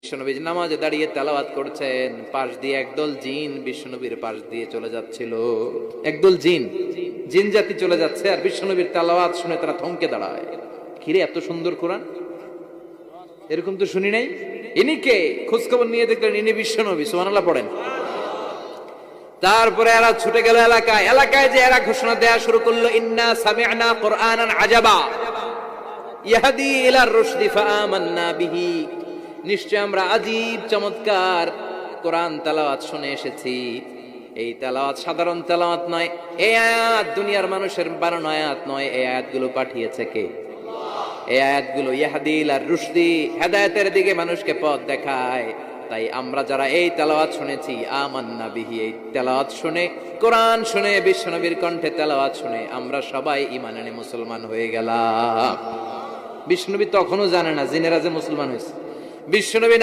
বিশ্বনবী নামাজে দাঁড়িয়ে তেলাওয়াত করছেন, পাশ দিয়ে একদল জিন বিশ্বনবীর পাশ দিয়ে চলে যাচ্ছিল। একদল জিন জিন জাতি চলে যাচ্ছে, আর বিশ্বনবীর তেলাওয়াত শুনে তারা থমকে দাঁড়ায়। কিরে, এত সুন্দর কোরআন, এরকম তো শুনি নাই। ইনি কে? খোঁজখবর নিয়ে দেখলেন ইনি বিশ্বনবী। সুবহানাল্লাহ পড়েন। তারপরে এরা ছুটে গেল এলাকায়। এলাকায় যে এরা ঘোষণা দেয়া শুরু করলো, ইন্না সামি'না কুরআনান আজাবা ইয়াহদি ইলার রুশদি ফাআমান্না বিহি। নিশ্চয় আমরা আজীব চমৎকার কোরআন তেলাওয়াত শুনে এসেছি। এই তেলাওয়াত সাধারণ তেলাওয়াত নয়, এই আয়াত দুনিয়ার মানুষের বানানো আয়াত নয়। এই আয়াতগুলো পাঠিয়েছে কে? এই আয়াতগুলো ইয়াহদি ইলার রুশদি, হেদায়েতের দিকে মানুষকে পথ দেখায়। তাই আমরা যারা এই তেলাওয়াত শুনেছি, আমান্না বিহি, এই তেলাওয়াত শুনে, কোরআন শুনে, বিশ্বনবীর কণ্ঠে তেলাওয়াত শুনে আমরা সবাই ঈমান এনে মুসলমান হয়ে গেলাম। বিশ্বনবী তখনও জানে না জিনেরা যে মুসলমান হয়েছে। বিশ্বনবী